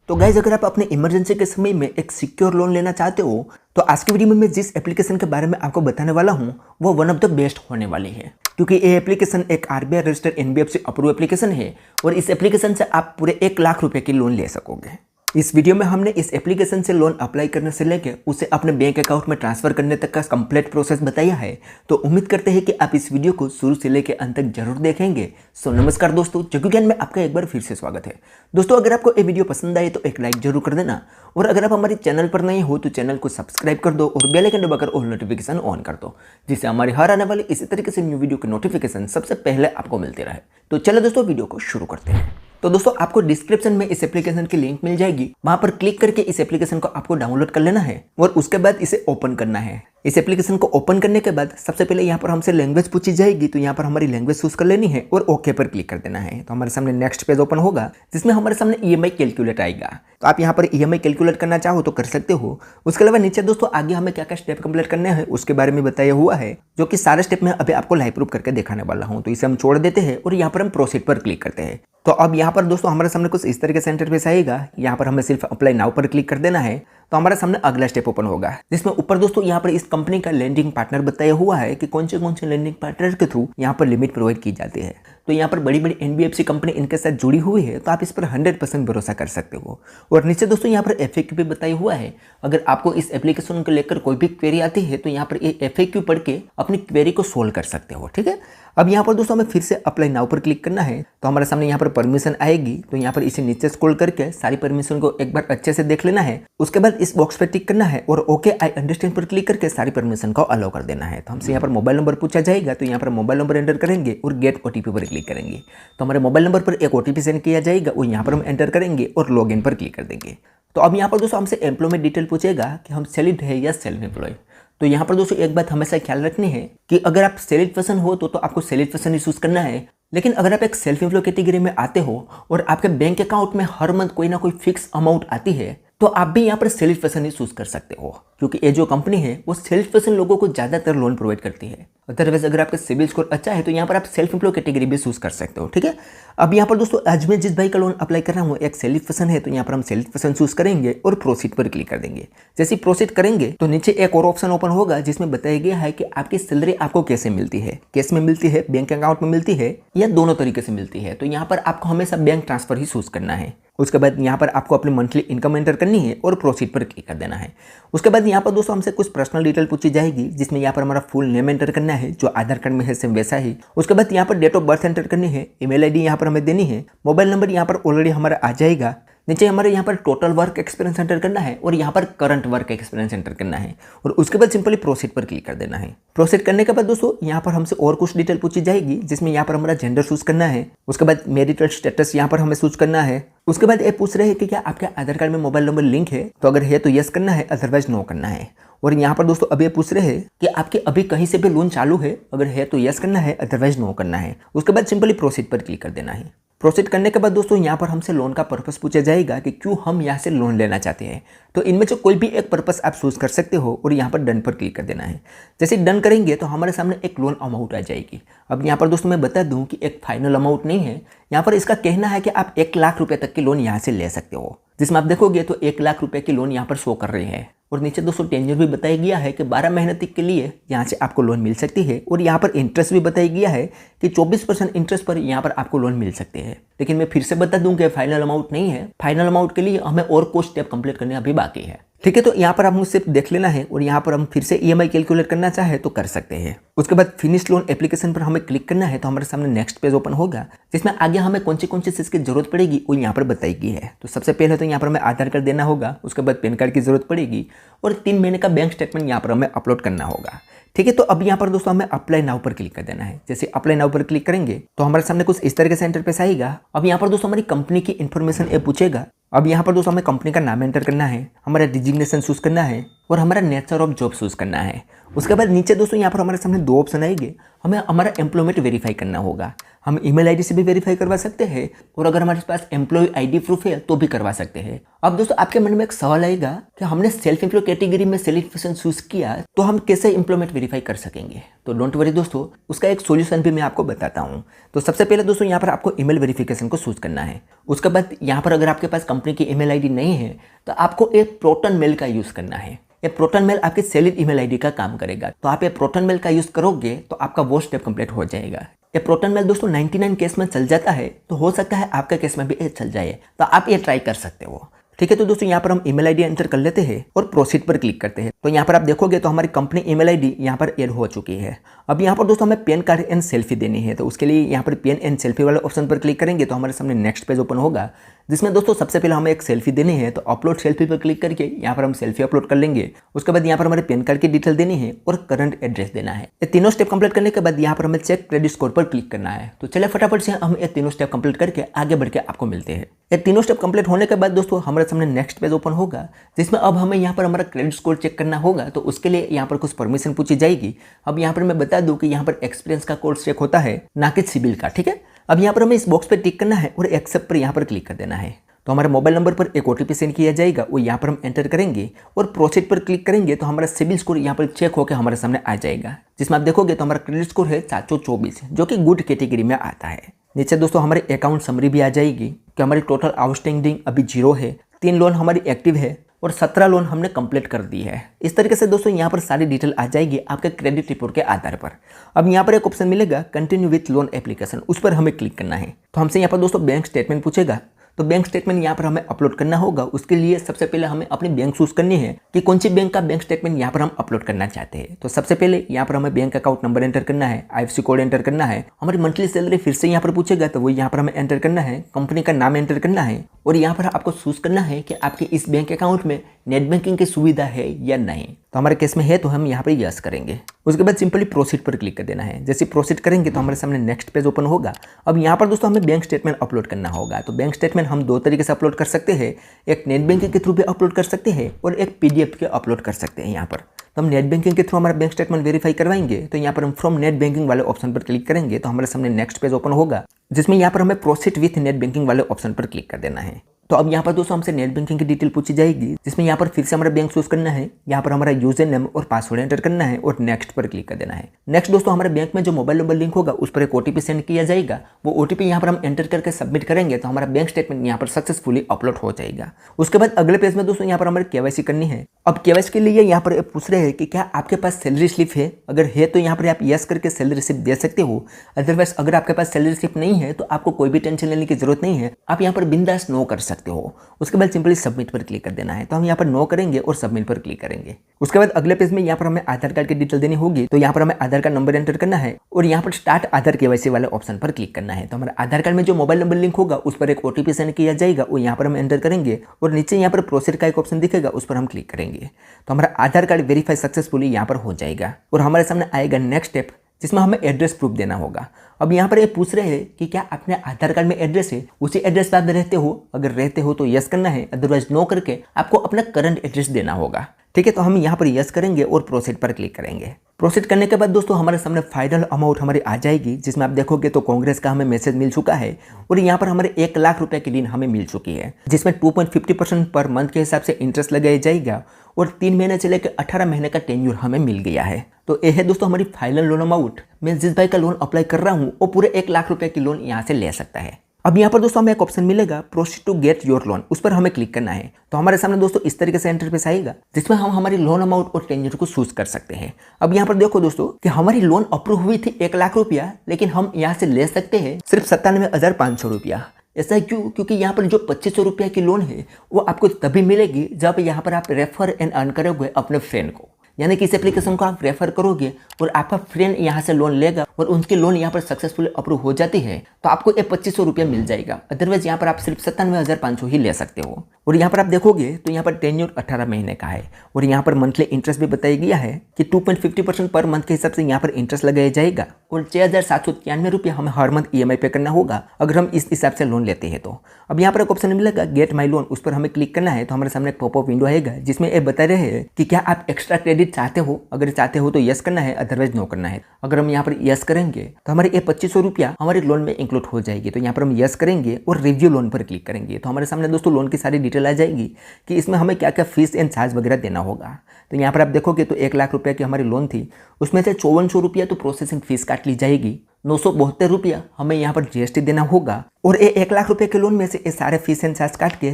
तो गाइज अगर आप अपने इमरजेंसी के समय में एक सिक्योर लोन लेना चाहते हो तो आज की वीडियो में मैं जिस एप्लीकेशन के बारे में आपको बताने वाला हूं वो वन ऑफ द बेस्ट होने वाली है, क्योंकि ये एप्लीकेशन एक RBI registered NBFC approve application है और इस एप्लीकेशन से आप पूरे 1 लाख रुपए की लोन ले सकोगे। इस वीडियो में हमने इस एप्लीकेशन से लोन अप्लाई करने से लेकर उसे अपने बैंक अकाउंट में ट्रांसफर करने तक का कंप्लीट प्रोसेस बताया है। तो उम्मीद करते हैं कि आप इस वीडियो को शुरू से लेकर अंत तक जरूर देखेंगे। सो नमस्कार दोस्तों, जग्गू ज्ञान में आपका एक बार फिर से स्वागत है। दोस्तों अगर आपको ये वीडियो पसंद आए तो एक लाइक जरूर कर देना और अगर आप हमारे चैनल पर नए हो तो चैनल को सब्सक्राइब कर दो और बेल आइकन दबाकर ऑल नोटिफिकेशन ऑन कर दो, जिससे हमारे हर आने वाले इसी तरीके से न्यू वीडियो के नोटिफिकेशन सबसे पहले आपको मिलते रहे। तो चलो दोस्तों वीडियो को शुरू करते हैं। तो दोस्तों आपको डिस्क्रिप्शन में इस एप्लीकेशन की लिंक मिल जाएगी, वहां पर क्लिक करके इस एप्लीकेशन को आपको डाउनलोड कर लेना है और उसके बाद इसे ओपन करना है। इस एप्लीकेशन को ओपन करने के बाद सबसे पहले यहाँ पर हमसे लैंग्वेज पूछी जाएगी, तो यहाँ पर हमारी लैंग्वेज चूज कर लेनी है और ओके पर क्लिक कर देना है। तो हमारे सामने नेक्स्ट पेज ओपन होगा जिसमें हमारे सामने ईएमआई कैलकुलेट आएगा। तो आप यहाँ पर ईएमआई कैलकुलेट करना चाहो तो कर सकते हो। उसके अलावा नीचे दोस्तों आगे हमें क्या क्या स्टेप कंप्लीट करने हैं उसके बारे में बताया हुआ है, जो कि सारे स्टेप में अभी आपको लाइव प्रूफ करके दिखाने वाला हूँ। तो इसे हम छोड़ देते हैं और यहाँ पर हम प्रोसीड पर क्लिक करते हैं। तो अब यहाँ पर दोस्तों हमारे सामने कुछ इस तरीके से इंटरफेस आएगा। यहाँ पर हमें सिर्फ अप्लाई नाउ पर क्लिक कर देना है। तो हमारे सामने अगला स्टेप ओपन होगा जिसमें ऊपर दोस्तों यहाँ पर इस कंपनी का लेंडिंग पार्टनर बताया हुआ है कि कौन से लेंडिंग पार्टनर के थ्रू यहाँ पर लिमिट प्रोवाइड की जाती है। तो यहाँ पर बड़ी बड़ी एनबीएफसी कंपनी इनके साथ जुड़ी हुई है, तो आप इस पर 100% भरोसा कर सकते हो। और नीचे दोस्तों यहाँ पर एफएक्यू भी बताया हुआ है। अगर आपको इस एप्लीकेशन को लेकर कोई भी क्वेरी आती है तो यहाँ पर ये एफएक्यू पढ़ के अपनी क्वेरी को सोल्व कर सकते हो। ठीक है, अब यहाँ पर दोस्तों हमें फिर से अप्लाई नाउ पर क्लिक करना है। तो हमारे सामने यहाँ पर परमिशन आएगी, तो यहाँ पर इसे नीचे स्क्रॉल करके सारी परमिशन को एक बार अच्छे से देख लेना है। उसके बाद इस बॉक्स पर टिक करना है और ओके आई अंडरस्टैंड पर क्लिक करके सारी परमिशन को अलाउ कर देना है। तो हमसे यहाँ पर मोबाइल नंबर पूछा जाएगा, तो यहाँ पर मोबाइल नंबर एंटर करेंगे और गेट ओटीपी पर क्लिक करेंगे। तो हमारे मोबाइल नंबर पर एक ओटीपी सेंड किया जाएगा और यहाँ पर हम एंटर करेंगे और लॉग इन पर क्लिक कर देंगे। तो अब यहाँ पर दोस्तों हमसे एम्प्लॉयमेंट डिटेल पूछेगा कि हम सैलरीड है या सेल्फ एम्प्लॉय। तो यहाँ पर दोस्तों एक बात हमेशा ख्याल रखनी है कि अगर आप सैलरीड पर्सन हो तो आपको सैलरीड पर्सन ही चूज करना है। लेकिन अगर आप एक सेल्फ एम्प्लॉय कैटेगरी में आते हो और आपके बैंक अकाउंट में हर मंथ कोई ना कोई फिक्स अमाउंट आती है तो आप भी यहाँ पर सैलरीड पर्सन ही चूज कर सकते हो, क्योंकि ये जो कंपनी है वो सैलरीड पर्सन लोगों को ज़्यादातर लोन प्रोवाइड करती है। अदरवाइज अगर आपका सिविल स्कोर अच्छा है तो यहाँ पर आप सेल्फ एम्प्लॉय कैटेगरी भी चूज कर सकते हो। ठीक है, अब यहाँ पर दोस्तों आज मैं जिस भाई का लोन अप्लाई कर रहा हूँ एक सैलरीड पर्सन है, तो यहाँ पर हम सैलरीड पर्सन चूज करेंगे और प्रोसीड पर क्लिक कर देंगे। जैसे प्रोसीड करेंगे तो नीचे एक और ऑप्शन ओपन होगा जिसमें बताया गया है कि आपकी सैलरी आपको कैसे मिलती है, कैश में मिलती है, बैंक अकाउंट में मिलती है या दोनों तरीके से मिलती है। तो यहाँ पर आपको हमेशा बैंक ट्रांसफर ही चूज करना है। उसके बाद यहाँ पर आपको अपनी मंथली इनकम एंटर करनी है और प्रोसीड पर क्लिक कर देना है। उसके बाद यहाँ पर दोस्तों हमसे कुछ पर्सनल डिटेल पूछी जाएगी, जिसमें यहाँ पर हमारा फुल नेम एंटर करना है जो आधार कार्ड में है सेम वैसा ही। उसके बाद यहाँ पर डेट ऑफ बर्थ एंटर करनी है, ईमेल आईडी यहाँ पर हमें देनी है, मोबाइल नंबर यहाँ पर ऑलरेडी हमारा आ जाएगा। नीचे हमारे यहाँ पर टोटल वर्क एक्सपीरियंस एंटर करना है और यहाँ पर करंट वर्क एक्सपीरियंस एंटर करना है और उसके बाद सिंपली प्रोसीड पर क्लिक कर देना है। प्रोसीड करने के बाद दोस्तों यहाँ पर हमसे और कुछ डिटेल पूछी जाएगी, जिसमें यहाँ पर हमारा जेंडर चूज करना है। उसके बाद मैरिटल स्टेटस यहाँ पर हमें चूज करना है। उसके बाद ये पूछ रहे हैं कि क्या आपके आधार कार्ड में मोबाइल नंबर लिंक है, तो अगर है तो यस करना है, अदरवाइज नो करना है। और यहाँ पर दोस्तों अभी पूछ रहे हैं कि आपके अभी कहीं से भी लोन चालू है, अगर है तो यस करना है, अदरवाइज नो करना है। उसके बाद सिंपली प्रोसीड पर क्लिक कर देना है। प्रोसीड करने के बाद दोस्तों यहाँ पर हमसे लोन का पर्पस पूछा जाएगा कि क्यों हम यहाँ से लोन लेना चाहते हैं। तो इनमें से कोई भी एक पर्पस आप चूज कर सकते हो और यहाँ पर डन पर क्लिक कर देना है। जैसे डन करेंगे तो हमारे सामने एक लोन अमाउंट आ जाएगी। अब यहाँ पर दोस्तों मैं बता दूँ कि एक फाइनल अमाउंट नहीं है, यहाँ पर इसका कहना है कि आप 1 लाख रुपए तक की लोन यहाँ से ले सकते हो, जिसमें आप देखोगे तो 1 लाख रुपए की लोन यहाँ पर शो कर रही है। और नीचे दोस्तों टेन्योर भी बताया गया है कि 12 महीने तक के लिए यहाँ से आपको लोन मिल सकती है। और यहाँ पर इंटरेस्ट भी बताया गया है कि 24% इंटरेस्ट पर यहाँ पर आपको लोन मिल सकते हैं। लेकिन मैं फिर से बता दूं कि फाइनल अमाउंट नहीं है, फाइनल अमाउंट के लिए हमें और कुछ स्टेप कंप्लीट करने अभी बाकी है। ठीक है, तो यहाँ पर हम सिर्फ देख लेना है और यहाँ पर हम फिर से ईएमआई कैलकुलेट करना चाहे तो कर सकते हैं। उसके बाद फिनिश लोन एप्लीकेशन पर हमें क्लिक करना है, तो हमारे सामने नेक्स्ट पेज ओपन होगा जिसमें आगे हमें कौन सी चीज़ की जरूरत पड़ेगी वो यहाँ पर बताई गई है। तो सबसे पहले तो यहाँ पर हमें आधार कार्ड देना होगा, उसके बाद पैन कार्ड की जरूरत पड़ेगी और 3 महीने का बैंक स्टेटमेंट यहाँ पर हमें अपलोड करना होगा। ठीक है, तो अब यहाँ पर दोस्तों हमें अप्लाई नाउ पर क्लिक कर देना है। जैसे अप्लाई नाउ पर क्लिक करेंगे तो हमारे सामने कुछ इस तरीके से इंटरफेस आएगा। अब यहाँ पर दोस्तों हमारी कंपनी की इन्फॉर्मेशन ये पूछेगा। अब यहाँ पर दोस्तों हमें कंपनी का नाम एंटर करना है, हमारा डिजिग्नेशन चूज करना है और हमारा नेचर ऑफ जॉब चूज करना है। उसके बाद नीचे दोस्तों यहाँ पर हमारे सामने 2 ऑप्शन आएंगे। हमें हमारा एम्प्लॉयमेंट वेरीफाई करना होगा। हम ईमेल आईडी से भी वेरीफाई करवा सकते हैं और अगर हमारे पास एम्प्लॉय आईडी प्रूफ है तो भी करवा सकते हैं। अब दोस्तों आपके मन में एक सवाल आएगा कि हमने सेल्फ एम्प्लॉय कैटेगरी में सैलरीड पर्सन चूज किया तो हम कैसे एम्प्लॉयमेंट वेरीफाई कर सकेंगे। तो डोंट वरी दोस्तों, उसका एक सोल्यूशन भी मैं आपको बताता हूँ। तो सबसे पहले दोस्तों यहाँ पर आपको ईमेल वेरिफिकेशन को चूज करना है। उसके बाद यहाँ पर अगर आपके पास कंपनी की ईमेल आईडी नहीं है तो आपको एक प्रोटन मेल का यूज़ करना है। ये प्रोटन मेल आपके सैलिड ईमेल आईडी का काम करेगा। तो आप ये प्रोटन मेल का यूज़ करोगे तो आपका वो स्टेप कंप्लीट हो जाएगा। ये प्रोटन मेल दोस्तों 99 केस में चल जाता है, तो हो सकता है आपका केस में भी ये चल जाए, तो आप ये ट्राई कर सकते हो। ठीक है, तो दोस्तों यहाँ पर हम ईमेल आईडी एंटर कर लेते हैं और प्रोसीड पर क्लिक करते हैं। तो यहाँ पर आप देखोगे तो हमारी कंपनी ईमेल आईडी यहाँ पर ऐड हो चुकी है। अब यहाँ पर दोस्तों हमें पैन कार्ड एंड सेल्फी देनी है, तो उसके लिए यहाँ पर पैन एंड सेल्फी वाले ऑप्शन पर क्लिक करेंगे तो हमारे सामने नेक्स्ट पेज ओपन होगा, जिसमें दोस्तों सबसे पहले हमें एक सेल्फी देनी है। तो अपलोड सेल्फी पर क्लिक करके यहाँ पर हम सेल्फी अपलोड कर लेंगे। उसके बाद यहाँ पर हमारे पैन कार्ड की डिटेल देनी है और करंट एड्रेस देना है। ये तीनों स्टेप कंप्लीट करने के बाद यहाँ पर हमें चेक क्रेडिट स्कोर पर क्लिक करना है। तो चलिए फटाफट से हम ये तीनों स्टेप कंप्लीट करके आगे बढ़ के आपको मिलते हैं। ये तीनों स्टेप कंप्लीट होने के बाद दोस्तों हमारे सामने नेक्स्ट पेज ओपन होगा, जिसमें अब हमें यहाँ पर हमारा क्रेडिट स्कोर चेक करना होगा। तो उसके लिए यहाँ पर कुछ परमिशन पूछी जाएगी। अब यहाँ पर मैं बता दूं कि यहाँ पर एक्सपीरियंस का कोड चेक होता है, ना कि सिबिल का। ठीक है, अब यहाँ पर हमें इस बॉक्स पर टिक करना है और एक्सेप्ट पर यहाँ पर क्लिक कर देना है। तो हमारे मोबाइल नंबर पर एक OTP सेंड किया जाएगा, वो यहाँ पर हम एंटर करेंगे और प्रोसीड पर क्लिक करेंगे तो हमारा सिबिल स्कोर यहाँ पर चेक होकर हमारे सामने आ जाएगा, जिसमें आप देखोगे तो हमारा क्रेडिट स्कोर है 424, जो कि गुड कैटेगरी में आता है। नीचे दोस्तों हमारी अकाउंट समरी भी आ जाएगी कि हमारी टोटल आउटस्टैंडिंग अभी 0 है, 3 लोन हमारी एक्टिव है और 17 लोन हमने कंप्लीट कर दी है। इस तरीके से दोस्तों यहाँ पर सारी डिटेल आ जाएगी आपके क्रेडिट रिपोर्ट के आधार पर। अब यहाँ पर एक ऑप्शन मिलेगा कंटिन्यू विथ लोन एप्लीकेशन, उस पर हमें क्लिक करना है। तो हमसे यहाँ पर दोस्तों बैंक स्टेटमेंट पूछेगा, तो बैंक स्टेटमेंट यहाँ पर हमें अपलोड करना होगा। उसके लिए सबसे पहले हमें अपनी बैंक चूज करनी है कि कौन सी बैंक का बैंक स्टेटमेंट यहाँ पर हम अपलोड करना चाहते हैं। तो सबसे पहले यहाँ पर हमें बैंक अकाउंट नंबर एंटर करना है, IFSC कोड एंटर करना है, हमारी मंथली सैलरी फिर से यहाँ पर पूछेगा तो वो यहाँ पर हमें एंटर करना है, कंपनी का नाम एंटर करना है और यहाँ पर आपको चूज करना है कि आपके इस बैंक अकाउंट में नेट बैंकिंग की सुविधा है या नहीं। तो हमारे केस में है तो हम यहाँ पर यस करेंगे। उसके बाद सिंपली प्रोसीड पर क्लिक कर देना है। जैसे प्रोसीड करेंगे तो हमारे सामने नेक्स्ट पेज ओपन होगा। अब यहाँ पर दोस्तों हमें बैंक स्टेटमेंट अपलोड करना होगा। तो बैंक स्टेटमेंट हम 2 तरीके से अपलोड कर सकते हैं, एक नेट बैंकिंग के थ्रू भी अपलोड कर सकते हैं और एक PDF के अपलोड कर सकते हैं। यहाँ पर तो हम नेट बैंकिंग के थ्रू हमारा बैंक स्टेटमेंट वेरीफाई करवाएंगे, तो यहाँ पर हम फ्रॉम नेट बैंकिंग वाले ऑप्शन पर क्लिक करेंगे तो हमारे सामने नेक्स्ट पेज ओपन होगा, जिसमें यहाँ पर हमें प्रोसीड विथ नेट बैंकिंग वाले ऑप्शन पर क्लिक कर देना है। तो अब यहाँ पर दोस्तों हमसे नेट बैंकिंग की डिटेल पूछी जाएगी, जिसमें यहाँ पर फिर से हमारा बैंक चूज करना है, यहाँ पर हमारा यूजर नेम और पासवर्ड एंटर करना है और नेक्स्ट पर क्लिक कर देना है। नेक्स्ट दोस्तों हमारे बैंक में जो मोबाइल नंबर लिंक होगा उस पर एक OTP सेंड किया जाएगा। वो OTP यहाँ पर हम एंटर करके सबमिट करेंगे तो हमारा बैंक स्टेटमेंट यहाँ पर सक्सेसफुली अपलोड हो जाएगा। उसके बाद अगले पेज में दोस्तों यहाँ पर हमारे KYC करनी है। अब KYC के लिए यहाँ पर पूछ रहे हैं कि क्या आपके पास सैलरी स्लिप है, अगर है तो यहाँ पर आप यस करके सैलरी स्लिप दे सकते हो। अदरवाइज अगर आपके पास सैलरी स्लिप नहीं है तो आपको कोई भी टेंशन लेने की जरूरत नहीं है, आप यहाँ पर बिंदास नो कर सकते हो। उसके बाद सिंपली सबमिट पर क्लिक कर देना है। तो हम यहाँ पर नो करेंगे और सबमिट पर क्लिक करेंगे। उसके बाद अगले पेज में यहाँ पर हमें आधार कार्ड की डिटेल देनी होगी। तो यहाँ पर हमें आधार कार्ड नंबर एंटर करना है और यहाँ पर स्टार्ट आधार KYC वाले ऑप्शन पर क्लिक करना है। तो हमारे आधार कार्ड में जो मोबाइल नंबर लिंक होगा उस पर एक OTP सेंड किया जाएगा, वो यहाँ पर हम एंटर करेंगे और नीचे यहाँ पर प्रोसीड का एक ऑप्शन दिखेगा, उस पर हम क्लिक करेंगे तो हमारा आधार कार्ड वेरीफाई सक्सेसफुली यहाँ पर हो जाएगा और हमारे सामने आएगा नेक्स्ट स्टेप, जिसमें हमें एड्रेस प्रूफ देना होगा। अब यहाँ पर ये पूछ रहे हैं कि क्या अपने आधार कार्ड में एड्रेस है, उसी एड्रेस पर आप रहते हो, अगर रहते हो तो यस करना है, अदरवाइज नो करके आपको अपना करंट एड्रेस देना होगा। ठीक है, तो हम यहाँ पर यस करेंगे और प्रोसीड पर क्लिक करेंगे। प्रोसीड करने के बाद दोस्तों हमारे सामने फाइनल अमाउंट हमारी आ जाएगी, जिसमें आप देखोगे तो कांग्रेस का हमें मैसेज मिल चुका है और यहाँ पर हमारे 1 लाख रुपए की लीन हमें मिल चुकी है, जिसमें 2.50% पर मंथ के हिसाब से इंटरेस्ट लगाया जाएगा और 3 महीने से लेकर 18 महीने का टेन्योर हमें मिल गया है। तो यह है दोस्तों हमारी फाइनल लोन अमाउंट। मैं जिस भाई का लोन अप्लाई कर रहा हूँ वो पूरे 1 लाख रुपए की लोन यहाँ से ले सकता है। अब यहाँ पर दोस्तों हमें एक ऑप्शन मिलेगा proceed to get your loan, उस पर हमें क्लिक करना है। तो हमारे सामने दोस्तों इस तरीके से इंटरफेस आएगा, जिसमें हम हमारी लोन अमाउंट और टेन्योर को चूज कर सकते हैं। अब यहाँ पर देखो दोस्तों कि हमारी लोन अप्रूव हुई थी 1 लाख रुपया, लेकिन हम यहाँ से ले सकते हैं सिर्फ 97,500 रुपया। ऐसा क्यों? क्योंकि यहाँ पर जो 2500 रुपया की लोन है वो आपको तभी मिलेगी जब यहाँ पर आप रेफर एंड अर्न करोगे अपने फ्रेंड को, यानी कि इस एप्लीकेशन को आप रेफर करोगे और आपका फ्रेंड यहाँ से लोन लेगा और उनकी लोन यहाँ पर सक्सेसफुली अप्रूव हो जाती है तो आपको ये 2500 रुपया मिल जाएगा। अदरवाइज यहाँ पर आप सिर्फ 97,500 ही ले सकते हो। और यहाँ पर आप देखोगे तो यहाँ पर टेन्योर 18 महीने का है और यहाँ पर मंथली इंटरेस्ट भी बताया गया है कि 2.50% पर मंथ के हिसाब से यहाँ पर इंटरेस्ट लगाया जाएगा और 6,793 रुपया हमें हर मंथ EMI पे करना होगा अगर हम इस हिसाब से लोन लेते हैं। तो अब यहाँ पर एक ऑप्शन मिलेगा गेट माई लोन, उस पर हमें क्लिक करना है। तो हमारे सामने एक पॉपअप विंडो आएगा जिसमें ये बता रहे हैं कि क्या आप एक्स्ट्रा क्रेडिट यदि चाहते हो तो यस करना है, अदरवाइज नो करना है। अगर हम यहाँ पर यस करेंगे तो हमारे ये 2500 रुपया हमारे लोन में इंक्लूड हो जाएगी। तो यहाँ पर हम यस करेंगे और रिव्यू लोन पर क्लिक करेंगे तो हमारे सामने दोस्तों लोन की सारी डिटेल आ जाएगी कि इसमें हमें क्या क्या फीस एंड चार्ज वगैरह देना होगा। तो यहाँ पर आप देखोगे तो 1 लाख रुपये की हमारी लोन थी, उसमें से 5400 रुपया तो प्रोसेसिंग फीस काट ली जाएगी, 972 रुपया हमें यहाँ पर जीएसटी देना होगा और ये 1 लाख रुपए के लोन में से ये सारे फीस एंड चार्ज काट के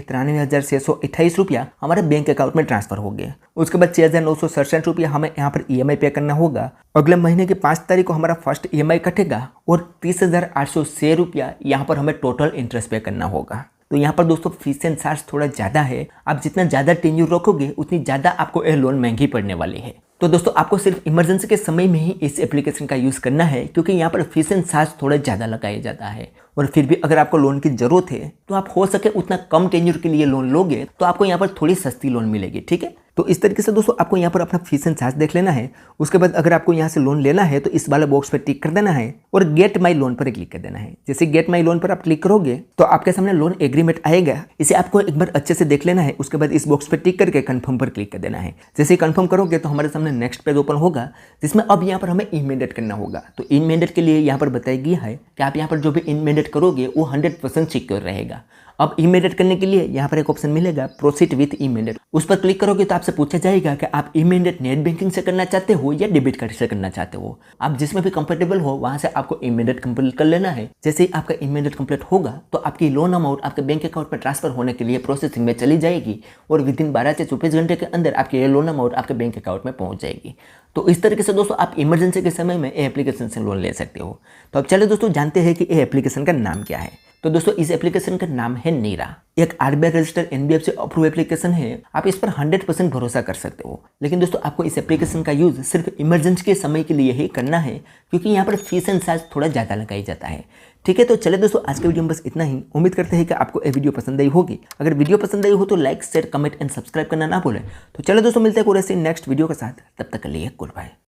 93,628 रुपया हमारे बैंक अकाउंट में ट्रांसफर हो गए। उसके बाद 6,967 रुपया हमें यहाँ पर ईएमआई पे करना होगा। अगले महीने की 5 तारीख को हमारा फर्स्ट ईएमआई कटेगा और 30,806 रुपया यहाँ पर हमें टोटल इंटरेस्ट पे करना होगा। तो यहाँ पर दोस्तों फीस एंड चार्ज थोड़ा ज़्यादा है। आप जितना ज़्यादा टेन्यूर रखोगे उतनी ज़्यादा आपको यह लोन महंगी पड़ने वाली है। तो दोस्तों आपको सिर्फ इमरजेंसी के समय में ही इस एप्लीकेशन का यूज़ करना है क्योंकि यहाँ पर फीस एंड चार्ज थोड़ा ज़्यादा लगाया जाता है। और फिर भी अगर आपको लोन की ज़रूरत है तो आप हो सके उतना कम टेन्यूर के लिए लोन लोगे तो आपको यहाँ पर थोड़ी सस्ती लोन मिलेगी। ठीक है, तो इस तरीके से दोस्तों आपको यहाँ पर अपना फीस एंड चार्ज देख लेना है। उसके बाद अगर आपको यहाँ से लोन लेना है तो इस वाले बॉक्स पर टिक कर देना है और गेट माई लोन पर क्लिक कर देना है। जैसे गेट माई लोन पर आप क्लिक करोगे तो आपके सामने लोन एग्रीमेंट आएगा, इसे आपको एक बार अच्छे से देख लेना है। उसके बाद इस बॉक्स पर टिक करके कन्फर्म पर क्लिक कर देना है। जैसे कन्फर्म करोगे तो हमारे सामने नेक्स्ट पेज ओपन होगा जिसमें अब यहाँ पर हमें इमीडिएट करना होगा। तो इमीडिएट के लिए यहाँ पर बताया गया है कि आप यहाँ पर जो भी इमीडिएट करोगे वो 100% सिक्योर रहेगा। अब इमीडिएट करने के लिए यहाँ पर एक ऑप्शन मिलेगा प्रोसीड विथ इमीडिएट, उस पर क्लिक करोगे तो आपसे पूछा जाएगा कि आप इमीडिएट नेट बैंकिंग से करना चाहते हो या डेबिट कार्ड से करना चाहते हो। आप जिसमें भी कंफर्टेबल हो वहां से आपको इमीडिएट कंप्लीट कर लेना है। जैसे ही आपका इमीडिएट कंप्लीट होगा तो आपकी लोन अमाउंट आपके बैंक अकाउंट में ट्रांसफर होने के लिए प्रोसेसिंग में चली जाएगी और विद इन 12 से 24 घंटे के अंदर आपकी ये लोन अमाउंट आपके बैंक अकाउंट में पहुंच जाएगी। तो इस तरीके से दोस्तों आप इमरजेंसी के समय में ये एप्लीकेशन से लोन ले सकते हो। तो अब चलो दोस्तों जानते हैं कि ये एप्लीकेशन का नाम क्या है। तो दोस्तों इस एप्लीकेशन का नाम है नीरा, एक RBI registered NBFC approve application है। आप इस पर 100% भरोसा कर सकते हो। लेकिन दोस्तों आपको इस एप्लीकेशन का यूज सिर्फ इमरजेंसी के समय के लिए ही करना है क्योंकि यहाँ पर फीस एंड चार्ज थोड़ा ज़्यादा लगाई जाता है। ठीक है, तो चले दोस्तों आज के वीडियो में बस इतना ही। उम्मीद करते हैं कि आपको ये वीडियो पसंद आई होगी। अगर वीडियो पसंद आई हो तो like share comment and subscribe करना ना भूलें। तो चलो दोस्तों मिलते हैं कोई ऐसे नेक्स्ट वीडियो के साथ, तब तक के लिए गुड बाय।